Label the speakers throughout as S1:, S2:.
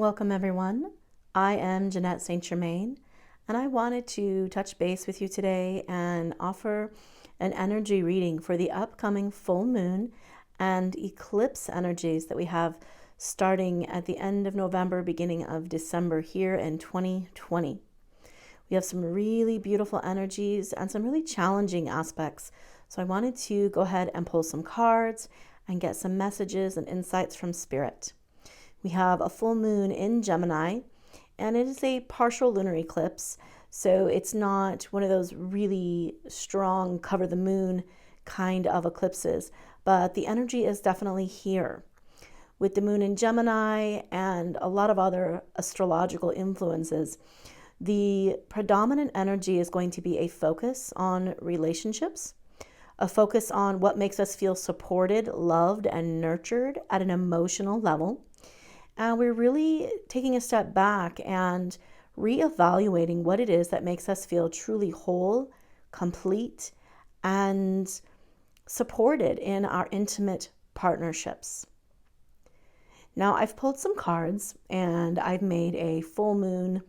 S1: Welcome everyone. I am Jeanette St.Germain, and I wanted to touch base with you today and offer an energy reading for the upcoming full moon and eclipse energies that we have starting at the end of November, beginning of December here in 2020. We have some really beautiful energies and some really challenging aspects. So I wanted to go ahead and pull some cards and get some messages and insights from Spirit. We have a full moon in Gemini, and it is a partial lunar eclipse. So it's not one of those really strong cover the moon kind of eclipses, but the energy is definitely here. With the moon in Gemini and a lot of other astrological influences, the predominant energy is going to be a focus on relationships, a focus on what makes us feel supported, loved, and nurtured at an emotional level. And we're really taking a step back and reevaluating what it is that makes us feel truly whole, complete, and supported in our intimate partnerships. Now, I've pulled some cards and I've made a full moon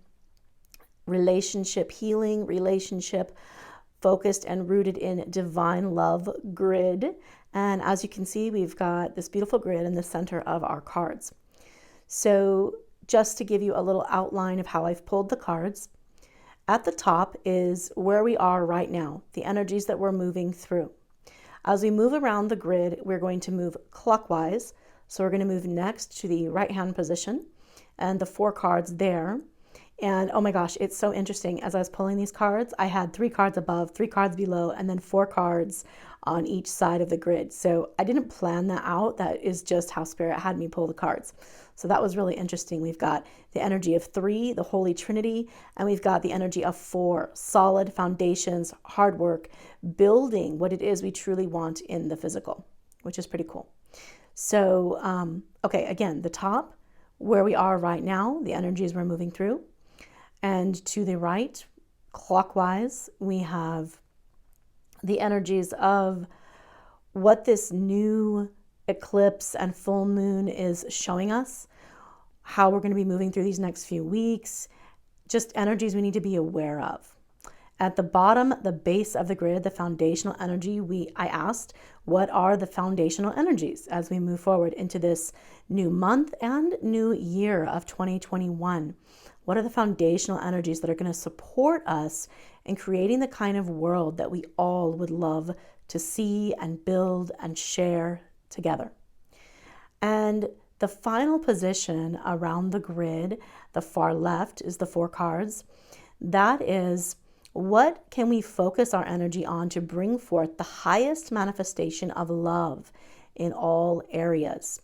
S1: relationship healing, relationship focused and rooted in divine love grid. And as you can see, we've got this beautiful grid in the center of our cards. So just to give you a little outline of how I've pulled the cards, at the top is where we are right now, the energies that we're moving through. As we move around the grid, we're going to move clockwise. So we're going to move next to the right hand position and the 4 cards there. And oh my gosh, it's so interesting. As I was pulling these cards, I had 3 cards above, 3 cards below, and then 4 cards on each side of the grid. So I didn't plan that out. That is just how Spirit had me pull the cards. So that was really interesting. We've got the energy of 3, the Holy Trinity, and we've got the energy of 4, solid foundations, hard work, building what it is we truly want in the physical, which is pretty cool. So, okay, again, the top, where we are right now, the energies we're moving through. And to the right, clockwise, we have the energies of what this new eclipse and full moon is showing us, how we're going to be moving through these next few weeks, just energies we need to be aware of. At the bottom, the base of the grid, the foundational energy, I asked, what are the foundational energies as we move forward into this new month and new year of 2021? What are the foundational energies that are going to support us in creating the kind of world that we all would love to see and build and share together? And the final position around the grid, the far left, is the 4 cards. That is, what can we focus our energy on to bring forth the highest manifestation of love in all areas?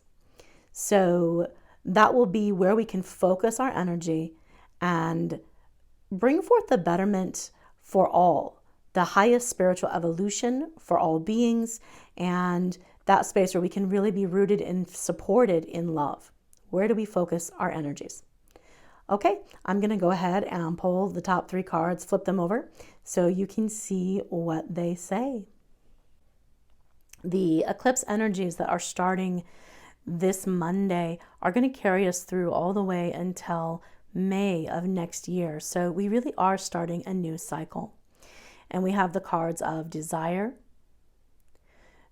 S1: So that will be where we can focus our energy and bring forth the betterment for all, the highest spiritual evolution for all beings, and that space where we can really be rooted and supported in love. Where do we focus our energies? Okay, I'm going to go ahead and pull the top 3 cards, flip them over, so you can see what they say. The eclipse energies that are starting this Monday are going to carry us through all the way until May of next year. So we really are starting a new cycle. And we have the cards of desire,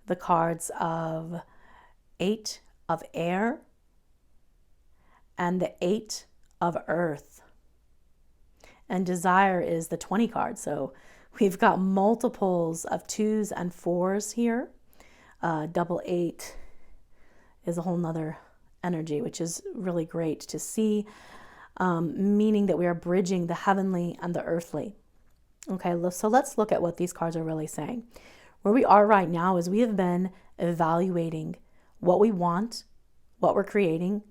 S1: the cards of 8 of air, and the 8 of earth. And desire is the 20 card. So we've got multiples of 2s and 4s here. Double 8 is a whole nother energy, which is really great to see, meaning that we are bridging the heavenly and the earthly. Okay, so let's look at what these cards are really saying. Where we are right now is we have been evaluating what we want, what we're creating,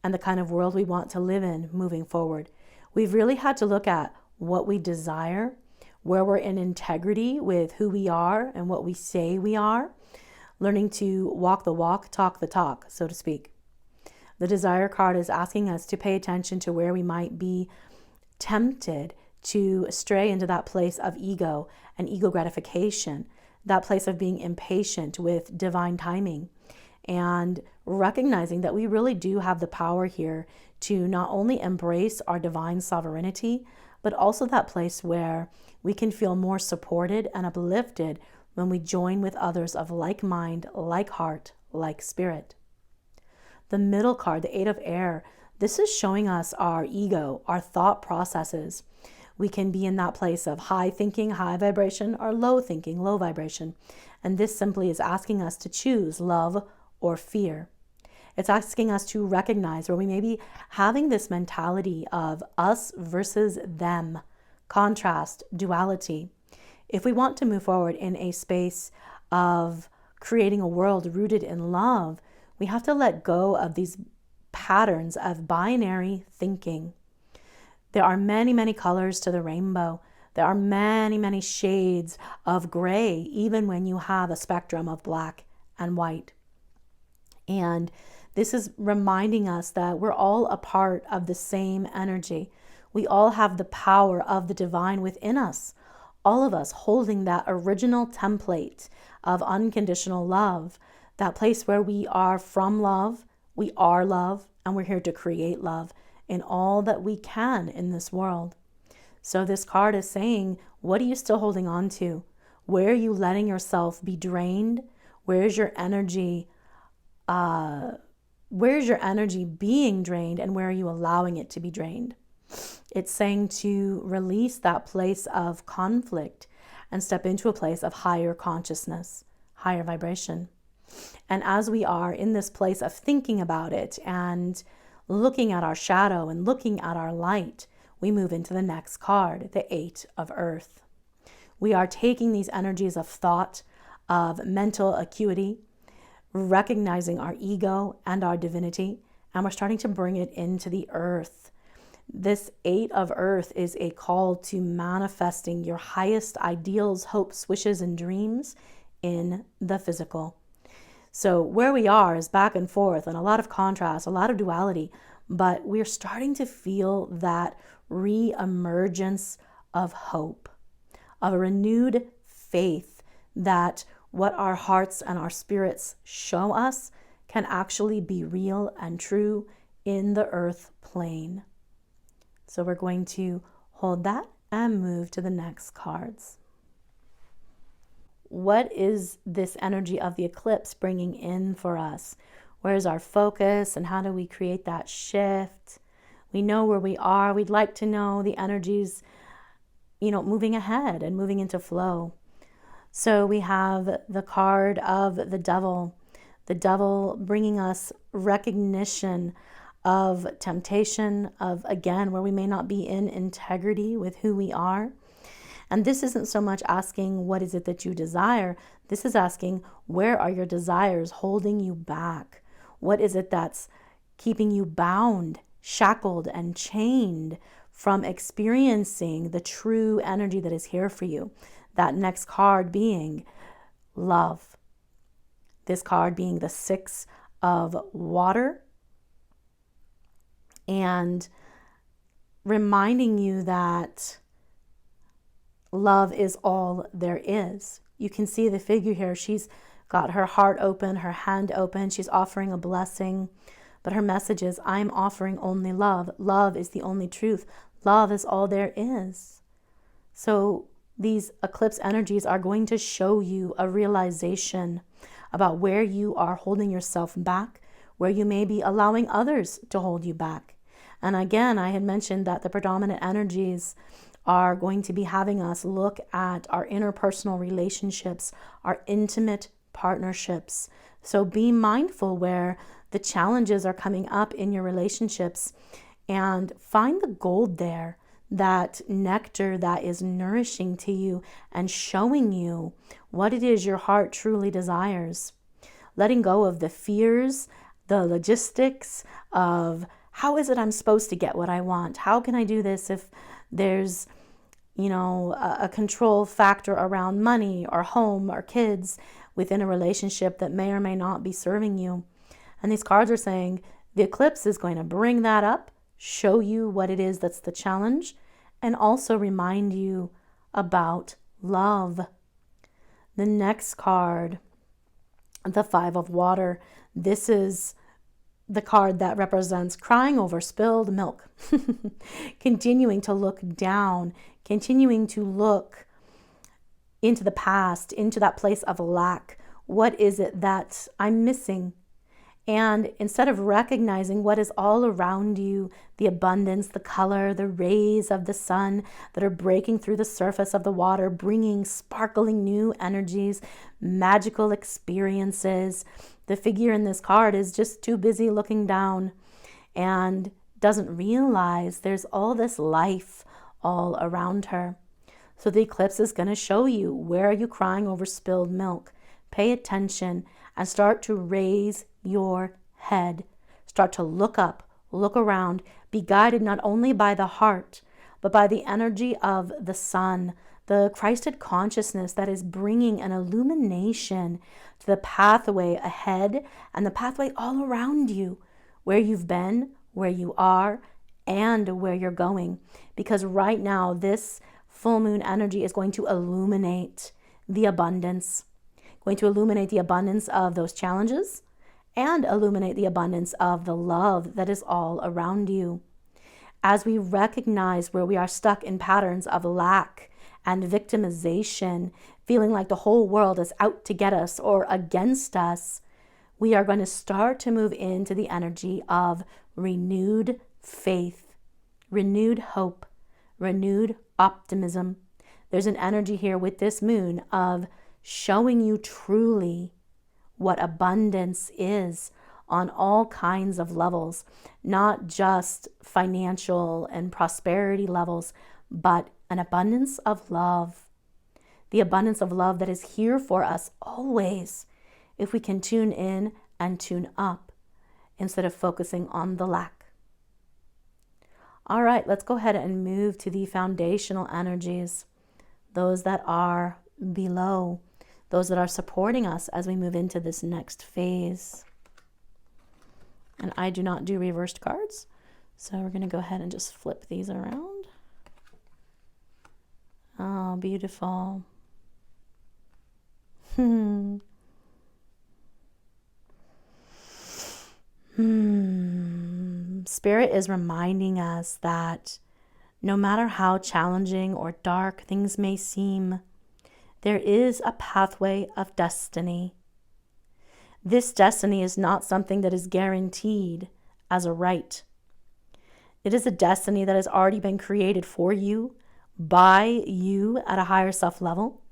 S1: and the kind of world we want to live in moving forward. We've really had to look at what we desire, where we're in integrity with who we are and what we say we are, learning to walk the walk, talk the talk, so to speak. The desire card is asking us to pay attention to where we might be tempted to stray into that place of ego and ego gratification, that place of being impatient with divine timing, and recognizing that we really do have the power here to not only embrace our divine sovereignty, but also that place where we can feel more supported and uplifted when we join with others of like mind, like heart, like spirit. The middle card, the Eight of Air, this is showing us our ego, our thought processes. We can be in that place of high thinking, high vibration, or low thinking, low vibration. And this simply is asking us to choose love or fear. It's asking us to recognize where we may be having this mentality of us versus them, contrast, duality. If we want to move forward in a space of creating a world rooted in love, we have to let go of these patterns of binary thinking. There are many, many colors to the rainbow. There are many, many shades of gray, even when you have a spectrum of black and white. And this is reminding us that we're all a part of the same energy. We all have the power of the divine within us. All of us holding that original template of unconditional love, that place where we are from love, we are love, and we're here to create love in all that we can in this world. So this card is saying, what are you still holding on to? Where are you letting yourself be drained? Where's your energy being drained, and where are you allowing it to be drained? It's saying to release that place of conflict and step into a place of higher consciousness, higher vibration. And as we are in this place of thinking about it and looking at our shadow and looking at our light, we move into the next card, the Eight of Earth. We are taking these energies of thought, of mental acuity, recognizing our ego and our divinity, and we're starting to bring it into the earth. This Eight of Earth is a call to manifesting your highest ideals, hopes, wishes, and dreams in the physical. So where we are is back and forth and a lot of contrast, a lot of duality, but we're starting to feel that re-emergence of hope, of a renewed faith that what our hearts and our spirits show us can actually be real and true in the earth plane. So we're going to hold that and move to the next cards. What is this energy of the eclipse bringing in for us? Where's our focus and how do we create that shift? We know where we are. We'd like to know the energies, moving ahead and moving into flow. So we have the card of the devil bringing us recognition of temptation, of, again, where we may not be in integrity with who we are. And this isn't so much asking, what is it that you desire? This is asking, where are your desires holding you back? What is it that's keeping you bound, shackled, and chained from experiencing the true energy that is here for you? That next card being love. This card being the Six of Water, and reminding you that love is all there is. You can see the figure here. She's got her heart open, her hand open. She's offering a blessing. But her message is, I'm offering only love. Love is the only truth. Love is all there is. So these eclipse energies are going to show you a realization about where you are holding yourself back, where you may be allowing others to hold you back. And again, I had mentioned that the predominant energies are going to be having us look at our interpersonal relationships, our intimate partnerships. So be mindful where the challenges are coming up in your relationships and find the gold there, that nectar that is nourishing to you and showing you what it is your heart truly desires. Letting go of the fears, the logistics of how is it I'm supposed to get what I want? How can I do this if there's, a control factor around money or home or kids within a relationship that may or may not be serving you? And these cards are saying the eclipse is going to bring that up, show you what it is that's the challenge, and also remind you about love. The next card, the Five of Water, this is the card that represents crying over spilled milk, continuing to look down, continuing to look into the past, into that place of lack. What is it that I'm missing? And instead of recognizing what is all around you, the abundance, the color, the rays of the sun that are breaking through the surface of the water, bringing sparkling new energies, magical experiences, the figure in this card is just too busy looking down and doesn't realize there's all this life all around her. So the eclipse is going to show you, where are you crying over spilled milk? Pay attention and start to raise your head. Start to look up, look around, be guided not only by the heart, but by the energy of the sun, the Christed consciousness that is bringing an illumination to the pathway ahead and the pathway all around you, where you've been, where you are, and where you're going. Because right now, this full moon energy is going to illuminate the abundance, going to illuminate the abundance of those challenges and illuminate the abundance of the love that is all around you. As we recognize where we are stuck in patterns of lack and victimization, feeling like the whole world is out to get us or against us, we are going to start to move into the energy of renewed faith, renewed hope, renewed optimism. There's an energy here with this moon of showing you truly what abundance is on all kinds of levels, not just financial and prosperity levels, but an abundance of love. The abundance of love that is here for us always, if we can tune in and tune up instead of focusing on the lack. All right, let's go ahead and move to the foundational energies, those that are below, those that are supporting us as we move into this next phase. And I do not do reversed cards, so we're going to go ahead and just flip these around. Oh, beautiful. Spirit is reminding us that no matter how challenging or dark things may seem, there is a pathway of destiny. This destiny is not something that is guaranteed as a right. It is a destiny that has already been created for you, by you at a higher self level.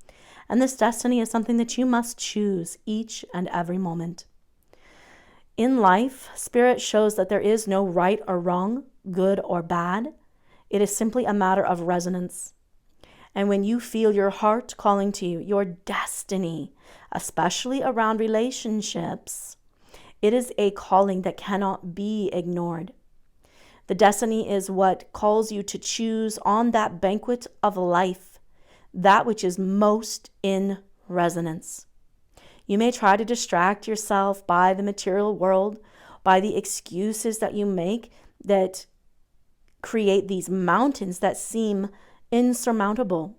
S1: And this destiny is something that you must choose each and every moment. In life, Spirit shows that there is no right or wrong, good or bad. It is simply a matter of resonance. And when you feel your heart calling to you, your destiny, especially around relationships, it is a calling that cannot be ignored. The destiny is what calls you to choose on that banquet of life that which is most in resonance. You may try to distract yourself by the material world, by the excuses that you make that create these mountains that seem insurmountable.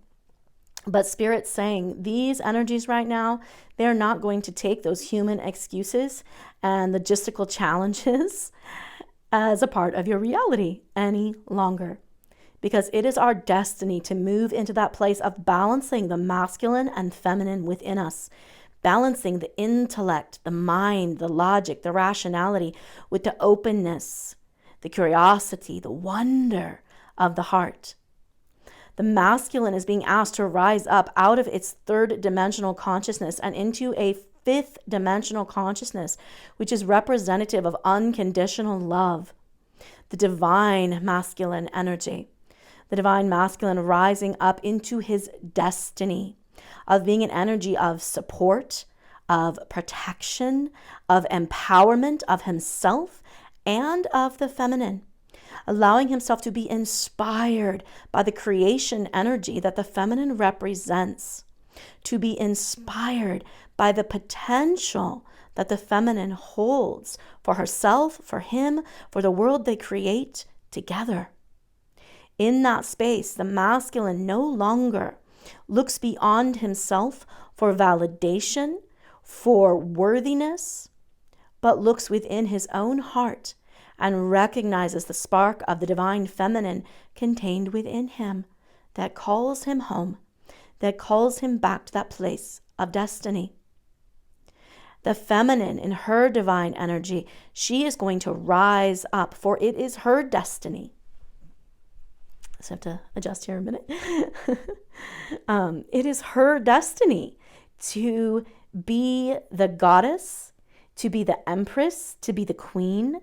S1: But Spirit's saying these energies right now, they're not going to take those human excuses and logistical challenges as a part of your reality any longer. Because it is our destiny to move into that place of balancing the masculine and feminine within us, balancing the intellect, the mind, the logic, the rationality with the openness, the curiosity, the wonder of the heart. The masculine is being asked to rise up out of its third dimensional consciousness and into a fifth dimensional consciousness, which is representative of unconditional love, the divine masculine energy. The divine masculine rising up into his destiny of being an energy of support, of protection, of empowerment of himself and of the feminine, allowing himself to be inspired by the creation energy that the feminine represents, to be inspired by the potential that the feminine holds for herself, for him, for the world they create together. In that space, the masculine no longer looks beyond himself for validation, for worthiness, but looks within his own heart and recognizes the spark of the divine feminine contained within him that calls him home, that calls him back to that place of destiny. The feminine, in her divine energy, she is going to rise up, for it is her destiny. I have to adjust here a minute. It is her destiny to be the goddess, to be the empress, to be the queen.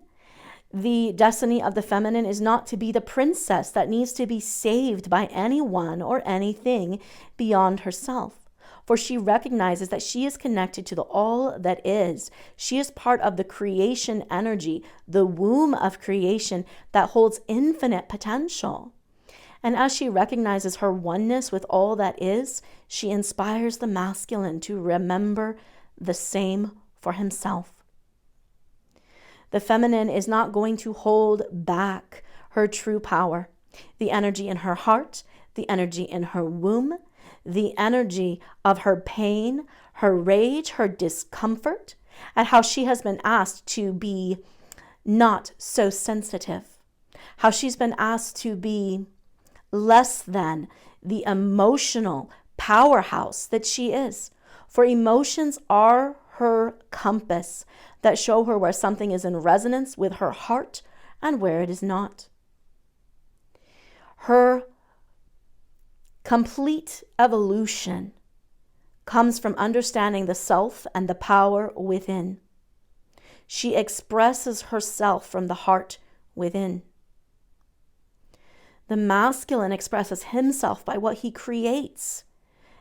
S1: The destiny of the feminine is not to be the princess that needs to be saved by anyone or anything beyond herself. For she recognizes that she is connected to the all that is. She is part of the creation energy, the womb of creation that holds infinite potential. And as she recognizes her oneness with all that is, she inspires the masculine to remember the same for himself. The feminine is not going to hold back her true power, the energy in her heart, the energy in her womb, the energy of her pain, her rage, her discomfort, and how she has been asked to be not so sensitive, how she's been asked to be less than the emotional powerhouse that she is. For emotions are her compass that show her where something is in resonance with her heart and where it is not. Her complete evolution comes from understanding the self and the power within. She expresses herself from the heart within. The masculine expresses himself by what he creates,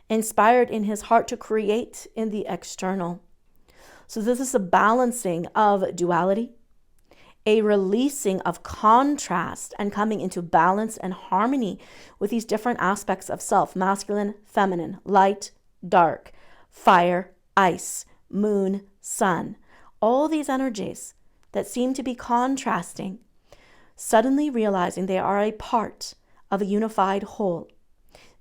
S1: inspired in his heart to create in the external. So this is a balancing of duality, a releasing of contrast and coming into balance and harmony with these different aspects of self: masculine, feminine, light, dark, fire, ice, moon, sun. All these energies that seem to be contrasting, suddenly realizing they are a part of a unified whole.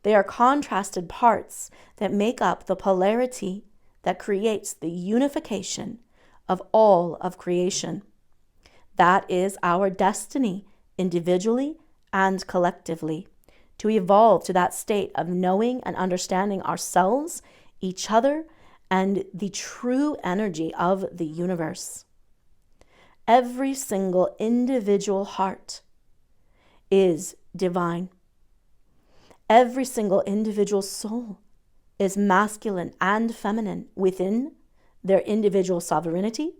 S1: They are contrasted parts that make up the polarity that creates the unification of all of creation. That is our destiny, individually and collectively, to evolve to that state of knowing and understanding ourselves, each other, and the true energy of the universe. Every single individual heart is divine. Every single individual soul is masculine and feminine within their individual sovereignty,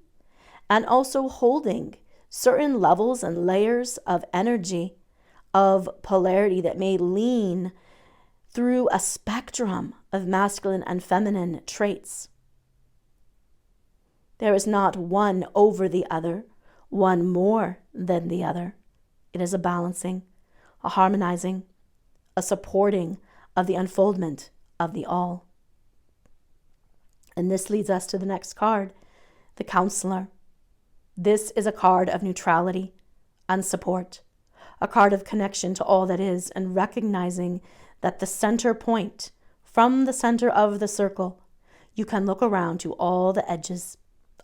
S1: and also holding certain levels and layers of energy, of polarity that may lean through a spectrum of masculine and feminine traits. There is not one over the other, one more than the other. It is a balancing, a harmonizing, a supporting of the unfoldment of the all. And this leads us to the next card, the Counselor. This is a card of neutrality and support, a card of connection to all that is, and recognizing that the center point, from the center of the circle, you can look around to all the edges,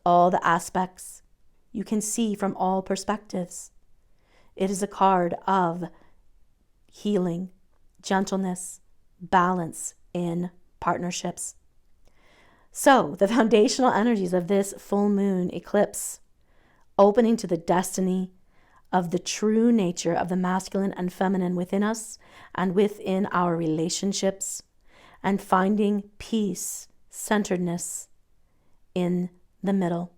S1: all the aspects. You can see from all perspectives. It is a card of healing, gentleness, balance in partnerships. So the foundational energies of this full moon eclipse, opening to the destiny of the true nature of the masculine and feminine within us and within our relationships, and finding peace, centeredness in the middle,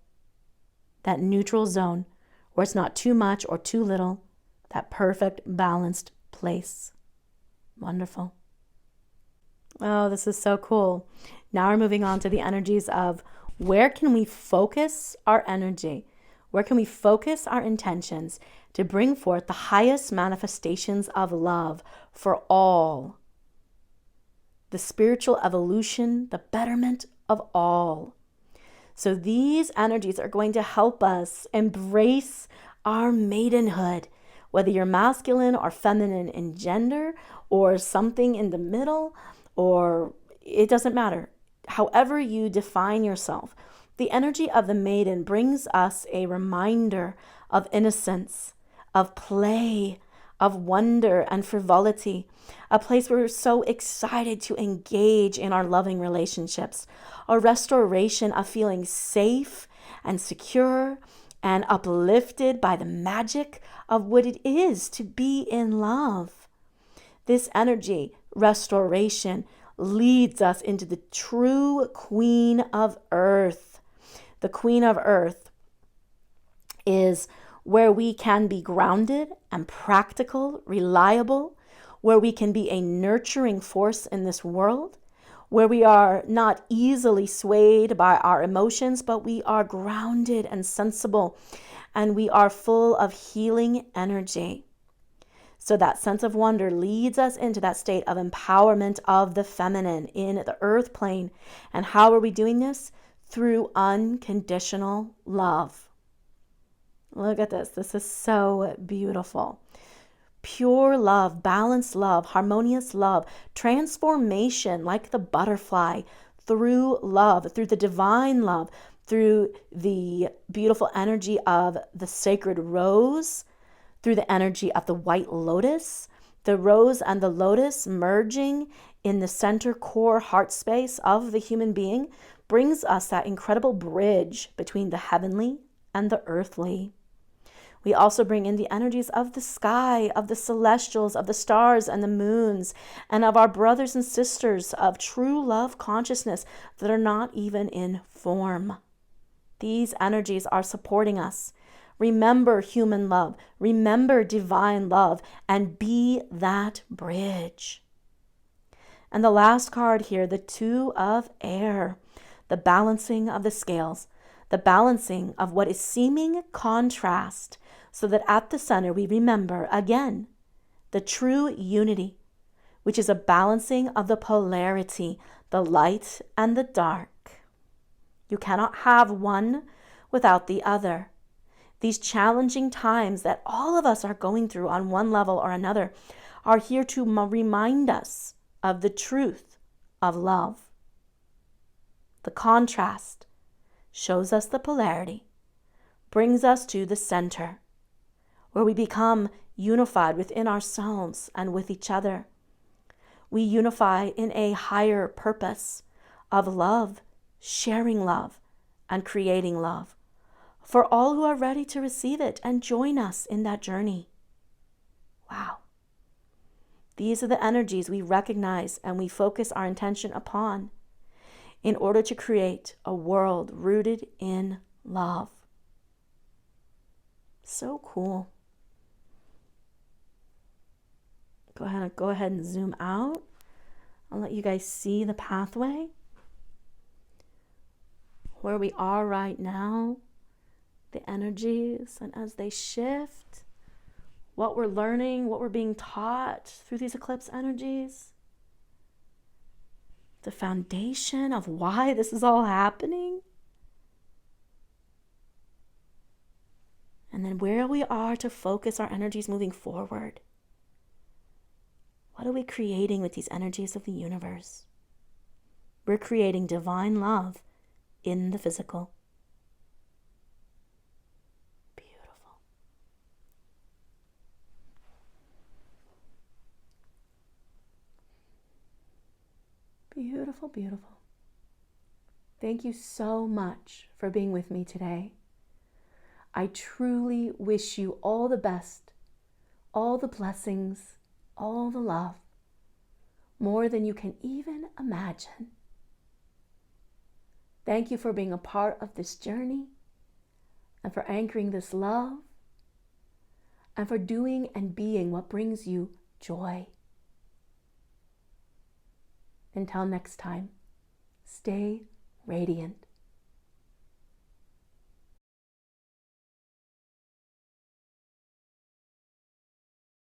S1: that neutral zone where it's not too much or too little, that perfect balanced place. Wonderful. Oh, this is so cool. Now we're moving on to the energies of where can we focus our energy? Where can we focus our intentions to bring forth the highest manifestations of love for all? The spiritual evolution, the betterment of all. So these energies are going to help us embrace our maidenhood, whether you're masculine or feminine in gender or something in the middle, or it doesn't matter. However you define yourself, The energy of the maiden brings us a reminder of innocence, of play, of wonder and frivolity, a place where we're so excited to engage in our loving relationships, a restoration of feeling safe and secure and uplifted by the magic of what it is to be in love. This energy, restoration, leads us into the true Queen of Earth. The Queen of Earth is where we can be grounded and practical, reliable, where we can be a nurturing force in this world, where we are not easily swayed by our emotions, but we are grounded and sensible, and we are full of healing energy. So that sense of wonder leads us into that state of empowerment of the feminine in the earth plane. And how are we doing this? Through unconditional love. Look at this. This is so beautiful. Pure love, balanced love, harmonious love, transformation like the butterfly through love, through the divine love, through the beautiful energy of the sacred rose, through the energy of the white lotus, the rose and the lotus merging in the center core heart space of the human being brings us that incredible bridge between the heavenly and the earthly. We also bring in the energies of the sky, of the celestials, of the stars and the moons, and of our brothers and sisters of true love consciousness that are not even in form. These energies are supporting us. Remember human love, remember divine love, and be that bridge. And the last card here, the Two of Air, the balancing of the scales, the balancing of what is seeming contrast, so that at the center we remember again the true unity, which is a balancing of the polarity, the light and the dark. You cannot have one without the other. These challenging times that all of us are going through on one level or another are here to remind us of the truth of love. The contrast shows us the polarity, brings us to the center, where we become unified within ourselves and with each other. We unify in a higher purpose of love, sharing love, and creating love for all who are ready to receive it and join us in that journey. Wow. These are the energies we recognize and we focus our intention upon in order to create a world rooted in love. So cool. Go ahead and zoom out. I'll let you guys see the pathway, where we are right now, the energies, and as they shift, what we're learning, what we're being taught through these eclipse energies, the foundation of why this is all happening, and then where we are to focus our energies moving forward. What are we creating with these energies of the universe? We're creating divine love in the physical. Beautiful. Beautiful, beautiful. Thank you so much for being with me today. I truly wish you all the best, all the blessings, all the love, more than you can even imagine. Thank you for being a part of this journey and for anchoring this love and for doing and being what brings you joy. Until next time, stay radiant.